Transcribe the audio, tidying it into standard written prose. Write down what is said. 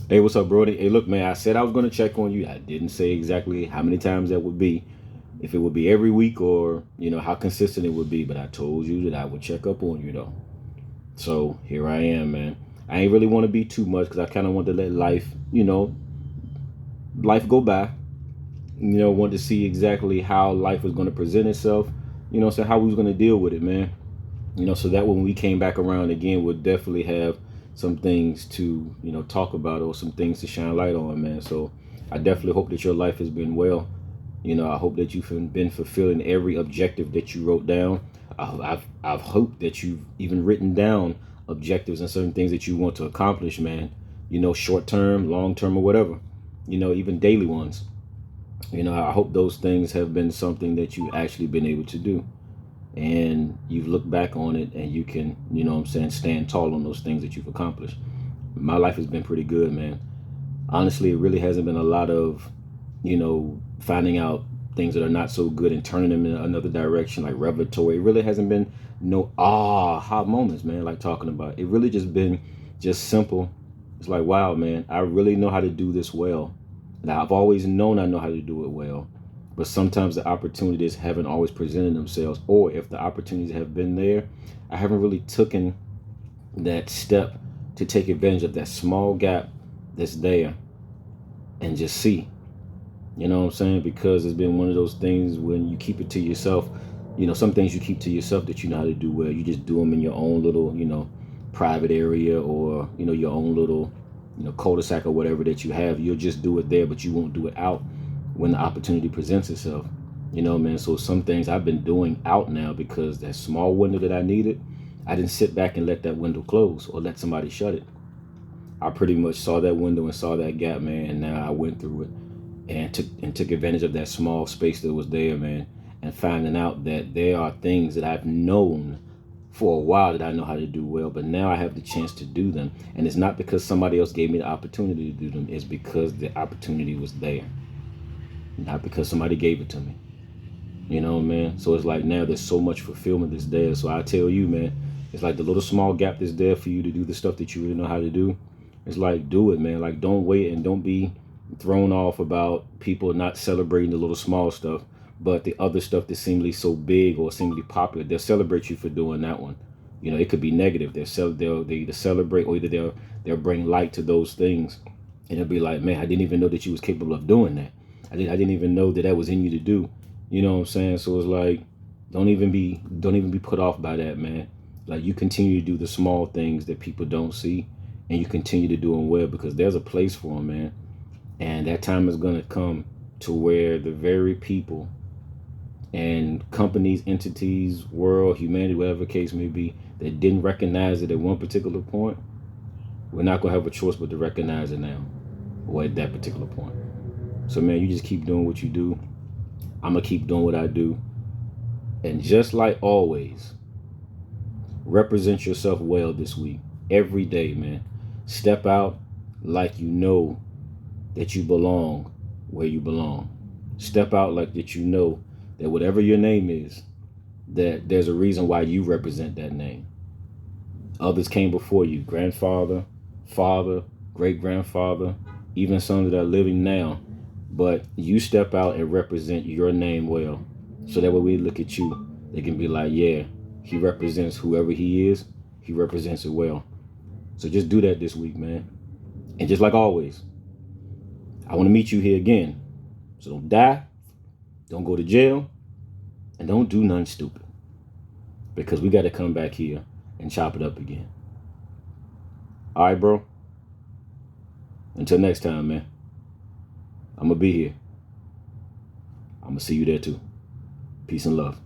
Hey, what's up, Brody? Hey, look, man, I said I was going to check on you. I didn't say exactly how many times that would be, if it would be every week or, how consistent it would be, but I told you that I would check up on you, though. So here I am, man. I ain't really want to be too much because I kind of want to let life go by. Want to see exactly how life was going to present itself, so how we was going to deal with it, man. So that when we came back around again, we'll definitely have some things to, talk about or some things to shine light on, man. So I definitely hope that your life has been well. I hope that you've been fulfilling every objective that you wrote down. I've hoped that you've even written down objectives and certain things that you want to accomplish, man. Short term, long term, or whatever. Even daily ones. I hope those things have been something that you've actually been able to do, and you've looked back on it and you can, stand tall on those things that you've accomplished. My life has been pretty good, man. Honestly, it really hasn't been a lot of, finding out things that are not so good and turning them in another direction, like revelatory. It really hasn't been no aha moments, man, like talking about. It really just been just simple. It's like, wow, man, I really know how to do this well. Now, I've always known I know how to do it well, but sometimes the opportunities haven't always presented themselves, or if the opportunities have been there, I haven't really taken that step to take advantage of that small gap that's there and just see. You know what I'm saying? Because it's been one of those things when you keep it to yourself. Some things you keep to yourself that you know how to do well. You just do them in your own little, private area, or, your own little, cul-de-sac or whatever that you have. You'll just do it there, but you won't do it out when the opportunity presents itself. Man. So some things I've been doing out now because that small window that I needed, I didn't sit back and let that window close or let somebody shut it. I pretty much saw that window and saw that gap, man, and now I went through it and took advantage of that small space that was there, man, and finding out that there are things that I've known for a while that I know how to do well, but now I have the chance to do them. And it's not because somebody else gave me the opportunity to do them, it's because the opportunity was there. Not because somebody gave it to me. Man. So it's like now there's so much fulfillment that's there. So I tell you, man, it's like the little small gap that's there for you to do the stuff that you really know how to do. It's like, do it, man. Like, don't wait and don't be thrown off about people not celebrating the little small stuff, but the other stuff that seemingly so big or seemingly popular, they'll celebrate you for doing that one. It could be negative. They'll either celebrate or either they'll bring light to those things, and it'll be like, man, I didn't even know that you was capable of doing that. I didn't even know that that was in you to do. You know what I'm saying? So it's like, don't even be put off by that, man. Like, you continue to do the small things that people don't see, and you continue to do them well, because there's a place for them, man. And that time is going to come to where the very people and companies, entities, world, humanity, whatever the case may be, that didn't recognize it at one particular point, we're not going to have a choice but to recognize it now, or at that particular point. So, man, you just keep doing what you do. I'm going to keep doing what I do. And just like always, represent yourself well this week. Every day, man. Step out like you know that you belong where you belong. Step out like that you know that whatever your name is, that there's a reason why you represent that name. Others came before you, grandfather, father, great grandfather, even some that are living now. But you step out and represent your name well. So that when we look at you, they can be like, yeah, he represents whoever he is, he represents it well. So just do that this week, man. And just like always, I want to meet you here again. So don't die, don't go to jail, and don't do nothing stupid. Because we got to come back here and chop it up again. All right, bro? Until next time, man. I'm going to be here. I'm going to see you there too. Peace and love.